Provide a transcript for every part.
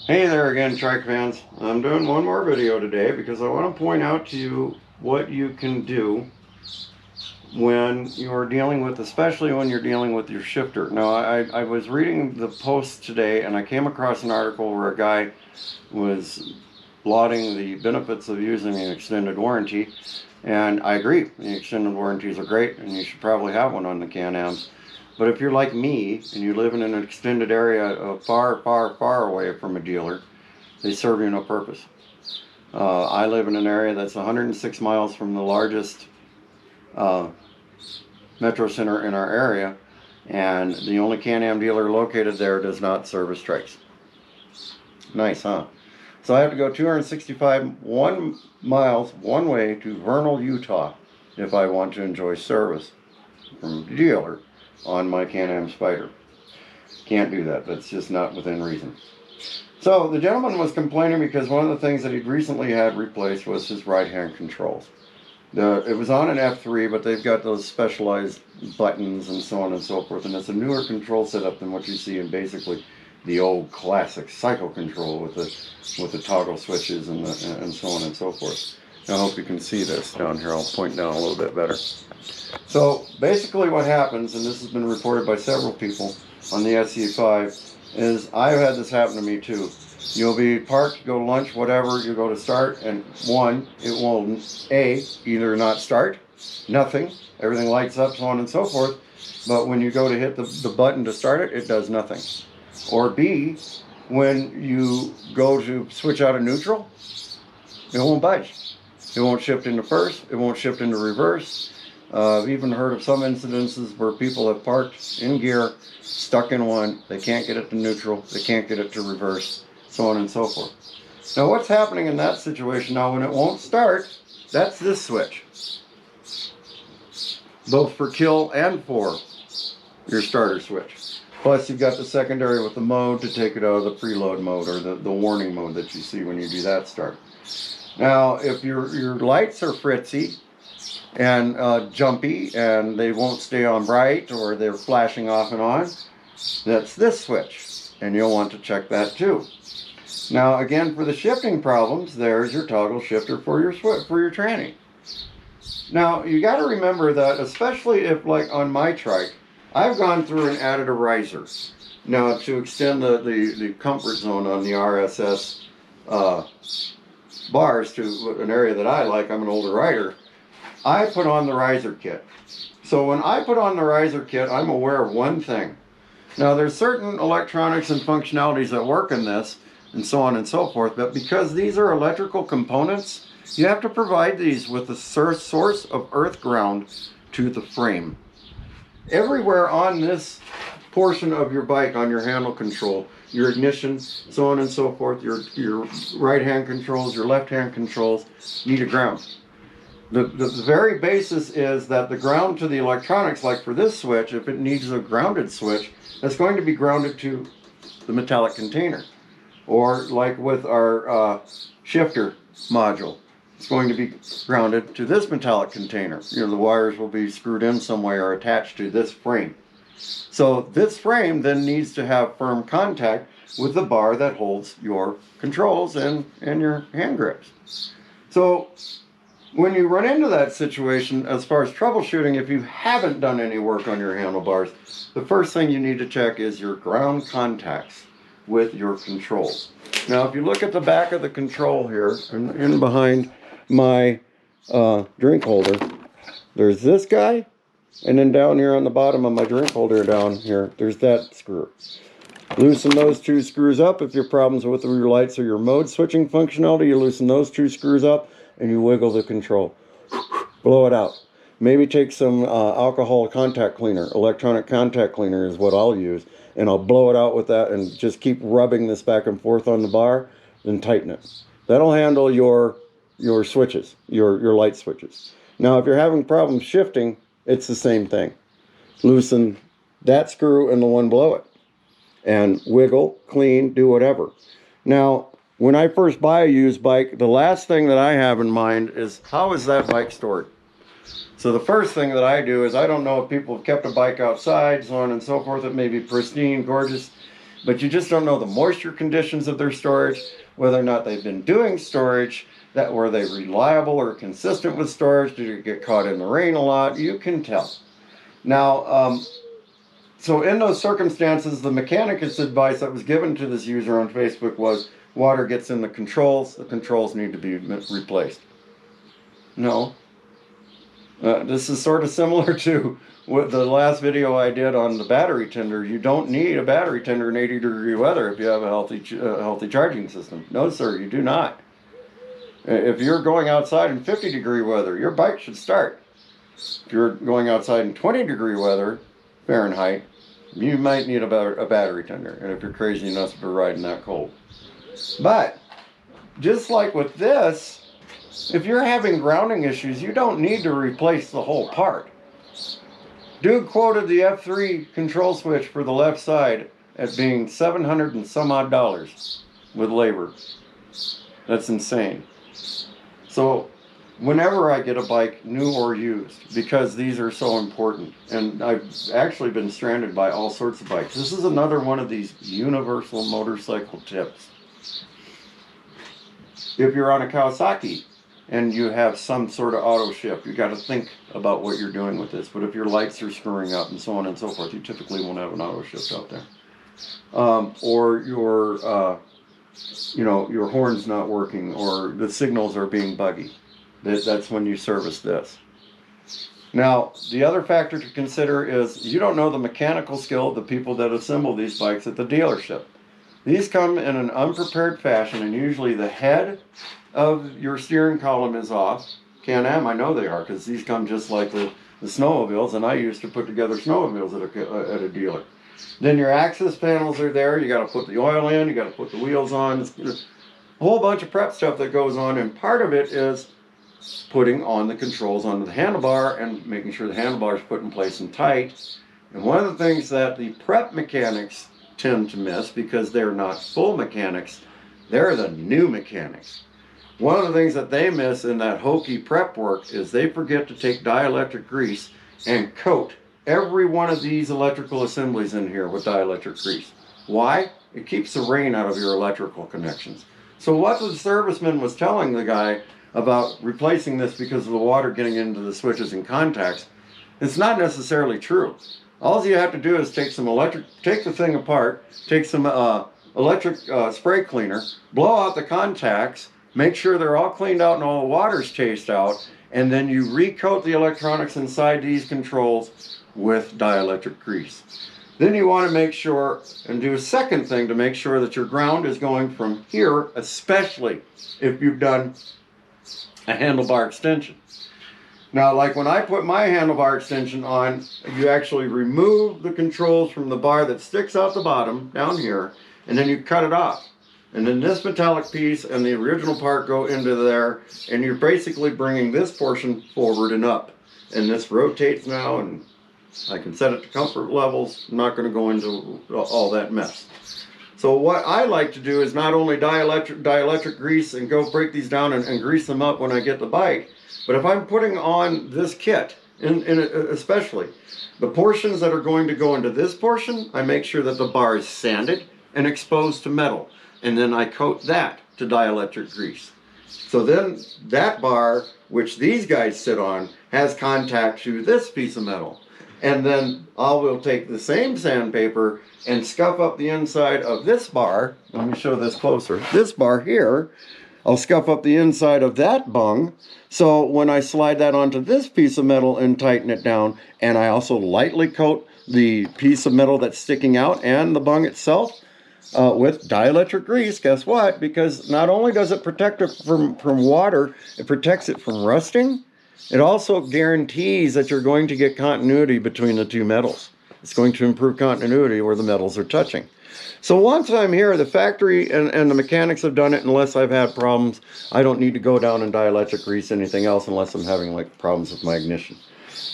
Hey there again, trike fans. I'm doing one more video today because I want to point out to you what you can do when you're dealing with, especially when you're dealing with your shifter. Now, I was reading the post today and I came across an article where a guy was lauding the benefits of using an extended warranty. And I agree, the extended warranties are great and you should probably have one on the Can-Ams. But if you're like me and you live in an extended area far, far, far away from a dealer, they serve you no purpose. I live in an area that's 106 miles from the largest uh, metro center in our area, and the only Can-Am dealer located there does not service trikes. Nice, huh? So I have to go 265 miles one way to Vernal, Utah, if I want to enjoy service from the dealer on my Can-Am Spyder. Can't do that. That's just not within reason. So the gentleman was complaining because one of the things that he'd recently had replaced was his right-hand controls. It was on an F3, but they've got those specialized buttons and so on and so forth, and it's a newer control setup than what you see in basically the old classic cycle control with the toggle switches and so on and so forth. Now, I hope you can see this down here. I'll point down a little bit better. So basically what happens, and this has been reported by several people on the SE5, is I've had this happen to me too. You'll be parked, go to lunch, whatever, you go to start, and one, it will either not start, nothing, everything lights up, so on and so forth, but when you go to hit the button to start it, it does nothing. Or B, when you go to switch out of neutral, it won't budge. It won't shift into first, it won't shift into reverse. I've even heard of some incidences where people have parked in gear, stuck in one, they can't get it to neutral, they can't get it to reverse, so on and so forth. Now what's happening in that situation now when it won't start, that's this switch. Both for kill and for your starter switch. Plus you've got the secondary with the mode to take it out of the preload mode or the warning mode that you see when you do that start. Now if your lights are fritzy, and jumpy and they won't stay on bright or they're flashing off and on, that's this switch, and you'll want to check that too. Now again, for the shifting problems, there's your toggle shifter for your tranny. Now you got to remember that, especially if, like on my trike, I've gone through and added a riser now to extend the comfort zone on the RSS bars to an area that I like. I'm an older rider. I put on the riser kit. So when I put on the riser kit, I'm aware of one thing. Now there's certain electronics and functionalities that work in this and so on and so forth, but because these are electrical components, you have to provide these with the source of earth ground to the frame. Everywhere on this portion of your bike, on your handle control, your ignition, so on and so forth, your right hand controls, your left hand controls need a ground. The very basis is that the ground to the electronics, like for this switch, if it needs a grounded switch, that's going to be grounded to the metallic container. Or like with our shifter module, it's going to be grounded to this metallic container. You know, the wires will be screwed in some way or attached to this frame. So this frame then needs to have firm contact with the bar that holds your controls and your hand grips. So when you run into that situation, as far as troubleshooting, if you haven't done any work on your handlebars, the first thing you need to check is your ground contacts with your controls. Now, if you look at the back of the control here, and in behind my drink holder, there's this guy, and then down here on the bottom of my drink holder down here, there's that screw. Loosen those two screws up. If you have problems with your lights or your mode switching functionality, you loosen those two screws up, and you wiggle the control. Blow it out. Maybe take some alcohol contact cleaner. Electronic contact cleaner is what I'll use. And I'll blow it out with that and just keep rubbing this back and forth on the bar and tighten it. That'll handle your switches, your light switches. Now if you're having problems shifting, it's the same thing. Loosen that screw and the one below it. And wiggle, clean, do whatever. Now, when I first buy a used bike, the last thing that I have in mind is, how is that bike stored? So the first thing that I do is, I don't know if people have kept a bike outside, so on and so forth. It may be pristine, gorgeous. but you just don't know the moisture conditions of their storage, whether or not they've been doing storage, that were they reliable or consistent with storage, did it get caught in the rain a lot, you can tell. Now, so in those circumstances, the mechanic's advice that was given to this user on Facebook was, water gets in the controls need to be replaced. No. This is sort of similar to what the last video I did on the battery tender. You don't need a battery tender in 80-degree weather if you have a healthy charging system. No, sir, you do not. If you're going outside in 50-degree weather, your bike should start. If you're going outside in 20-degree weather, Fahrenheit, you might need a battery tender, and if you're crazy enough to be riding that cold. But, just like with this, if you're having grounding issues, you don't need to replace the whole part. Dude quoted the F3 control switch for the left side as being $700 and some odd with labor. That's insane. So, whenever I get a bike, new or used, because these are so important, and I've actually been stranded by all sorts of bikes. This is another one of these universal motorcycle tips. If you're on a Kawasaki and you have some sort of auto shift, you got to think about what you're doing with this. But if your lights are screwing up and so on and so forth, you typically won't have an auto shift out there. Or your, your horn's not working, or the signals are being buggy. That's when you service this. Now, the other factor to consider is you don't know the mechanical skill of the people that assemble these bikes at the dealership. These come in an unprepared fashion, and usually the head of your steering column is off. Can-Am, I know they are, because these come just like the snowmobiles, and I used to put together snowmobiles at a dealer. Then your access panels are there. You got to put the oil in, you got to put the wheels on. There's a whole bunch of prep stuff that goes on, and part of it is putting on the controls onto the handlebar and making sure the handlebar is put in place and tight. And one of the things that the prep mechanics tend to miss, because they're not full mechanics, they're the new mechanics. One of the things that they miss in that hokey prep work is they forget to take dielectric grease and coat every one of these electrical assemblies in here with dielectric grease. Why? It keeps the rain out of your electrical connections. So what the serviceman was telling the guy about replacing this because of the water getting into the switches and contacts, it's not necessarily true. All you have to do is take the thing apart, take some electric spray cleaner, blow out the contacts, make sure they're all cleaned out and all the water's chased out, and then you recoat the electronics inside these controls with dielectric grease. Then you want to make sure and do a second thing to make sure that your ground is going from here, especially if you've done a handlebar extension. Now, like when I put my handlebar extension on, you actually remove the controls from the bar that sticks out the bottom down here, and then you cut it off. And then this metallic piece and the original part go into there, and you're basically bringing this portion forward and up. And this rotates now, and I can set it to comfort levels. I'm not going to go into all that mess. So what I like to do is not only dielectric grease and go break these down and grease them up when I get the bike, but if I'm putting on this kit, especially, the portions that are going to go into this portion, I make sure that the bar is sanded and exposed to metal. And then I coat that to dielectric grease. So then that bar, which these guys sit on, has contact to this piece of metal. And then I will take the same sandpaper and scuff up the inside of this bar. Let me show this closer. This bar here, I'll scuff up the inside of that bung. So when I slide that onto this piece of metal and tighten it down, and I also lightly coat the piece of metal that's sticking out and the bung itself with dielectric grease, guess what? Because not only does it protect it from water, it protects it from rusting. It also guarantees that you're going to get continuity between the two metals. It's going to improve continuity where the metals are touching. So once I'm here, the factory and the mechanics have done it. Unless I've had problems, I don't need to go down and dielectric grease anything else unless I'm having like problems with my ignition.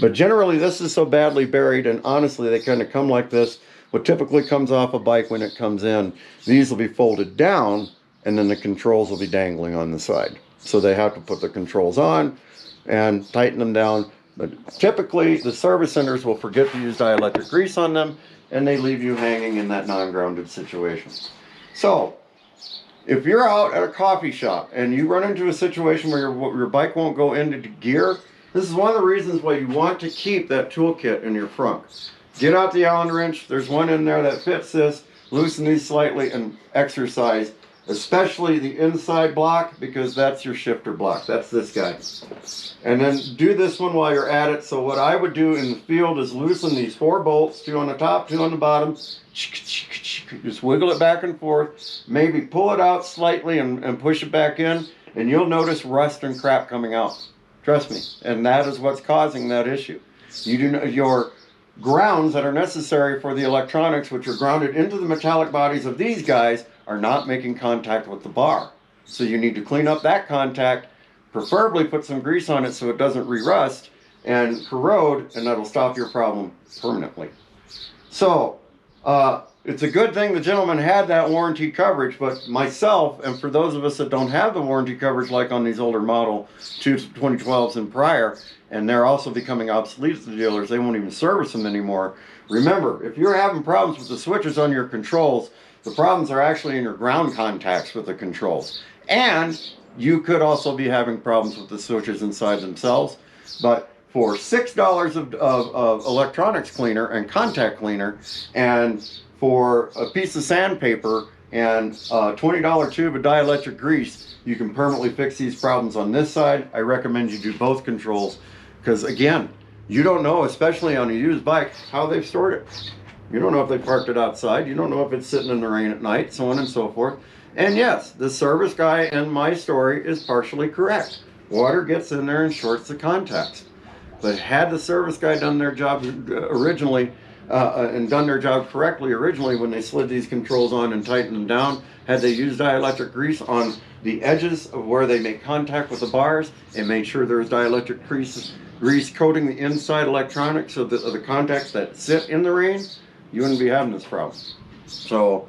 But generally this is so badly buried, and honestly they kind of come like this. What typically comes off a bike when it comes in, these will be folded down and then the controls will be dangling on the side. So they have to put the controls on and tighten them down. But typically the service centers will forget to use dielectric grease on them, and they leave you hanging in that non-grounded situation. So, if you're out at a coffee shop and you run into a situation where your bike won't go into gear, this is one of the reasons why you want to keep that toolkit in your front. Get out the Allen wrench. There's one in there that fits this. Loosen these slightly and exercise, especially the inside block, because that's your shifter block. That's this guy. And then do this one while you're at it. So what I would do in the field is loosen these 4 bolts, 2 on the top, 2 on the bottom. Just wiggle it back and forth. Maybe pull it out slightly and push it back in, and you'll notice rust and crap coming out. Trust me. And that is what's causing that issue. You do know your grounds that are necessary for the electronics, which are grounded into the metallic bodies of these guys, are not making contact with the bar. So you need to clean up that contact, preferably put some grease on it so it doesn't re-rust and corrode, and that'll stop your problem permanently. So it's a good thing the gentleman had that warranty coverage, but myself, and for those of us that don't have the warranty coverage like on these older model 2012s and prior, and they're also becoming obsolete at the dealers, they won't even service them anymore. Remember, if you're having problems with the switches on your controls, the problems are actually in your ground contacts with the controls. And you could also be having problems with the switches inside themselves. But for $6 of electronics cleaner and contact cleaner, and for a piece of sandpaper and a $20 tube of dielectric grease, you can permanently fix these problems on this side. I recommend you do both controls, because again, you don't know, especially on a used bike, how they've stored it. You don't know if they parked it outside. You don't know if it's sitting in the rain at night, so on and so forth. And yes, the service guy in my story is partially correct. Water gets in there and shorts the contacts. But had the service guy done their job originally, and done their job correctly originally when they slid these controls on and tightened them down, had they used dielectric grease on the edges of where they make contact with the bars and made sure there's dielectric grease coating the inside electronics so that the contacts that sit in the rain, you wouldn't be having this problem. So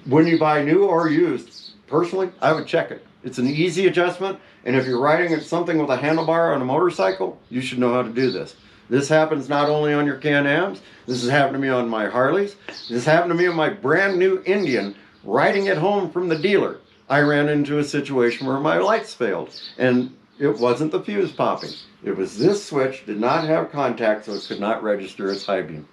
when you buy new or used, personally, I would check it. It's an easy adjustment, and if you're riding something with a handlebar on a motorcycle, you should know how to do this. This happens not only on your Can-Ams, this has happened to me on my Harleys, this happened to me on my brand new Indian, riding it home from the dealer. I ran into a situation where my lights failed, and it wasn't the fuse popping. It was this switch did not have contact, so it could not register as high beam.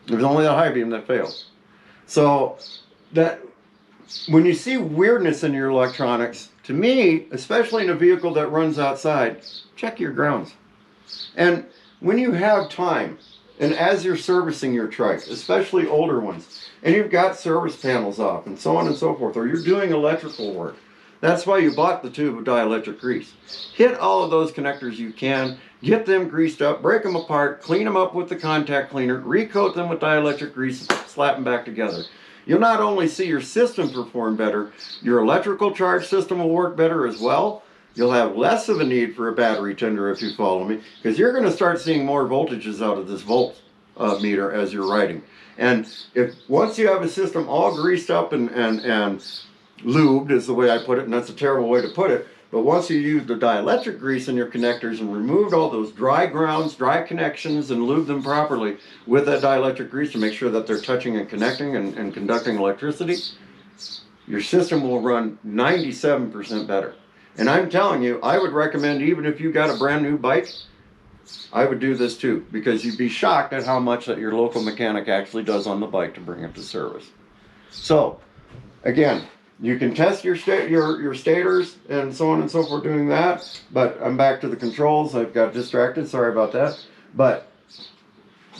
It was only the high beam that failed. So that when you see weirdness in your electronics, to me, especially in a vehicle that runs outside, check your grounds. And when you have time, and as you're servicing your trike, especially older ones, and you've got service panels off and so on and so forth, or you're doing electrical work, that's why you bought the tube of dielectric grease. Hit all of those connectors you can, get them greased up, break them apart, clean them up with the contact cleaner, recoat them with dielectric grease, slap them back together. You'll not only see your system perform better, your electrical charge system will work better as well. You'll have less of a need for a battery tender, if you follow me, because you're going to start seeing more voltages out of this volt meter as you're riding. And if once you have a system all greased up and lubed is the way I put it, and that's a terrible way to put it, but once you use the dielectric grease in your connectors and removed all those dry grounds, dry connections, and lube them properly with that dielectric grease to make sure that they're touching and connecting and conducting electricity, your system will run 97% better. And I'm telling you, I would recommend, even if you got a brand new bike, I would do this too, because you'd be shocked at how much that your local mechanic actually does on the bike to bring it to service. So, again, you can test your stators and so on and so forth doing that, but I'm back to the controls. I've got distracted, sorry about that. But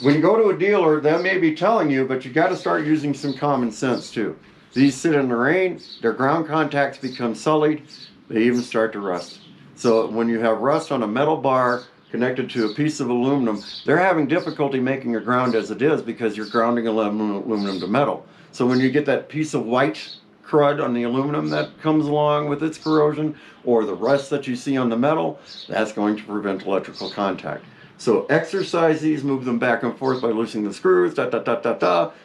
when you go to a dealer, they may be telling you, but you got to start using some common sense too. These sit in the rain, their ground contacts become sullied, they even start to rust. So when you have rust on a metal bar connected to a piece of aluminum, they're having difficulty making a ground as it is because you're grounding aluminum to metal. So when you get that piece of white crud on the aluminum that comes along with its corrosion, or the rust that you see on the metal, that's going to prevent electrical contact. So exercise these, move them back and forth by loosening the screws, but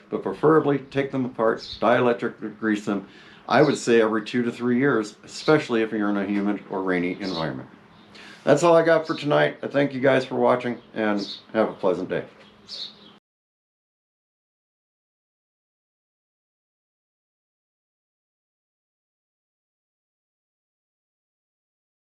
preferably take them apart, dielectric grease them. I would say every 2 to 3 years, especially if you're in a humid or rainy environment. That's all I got for tonight. I thank you guys for watching, and have a pleasant day.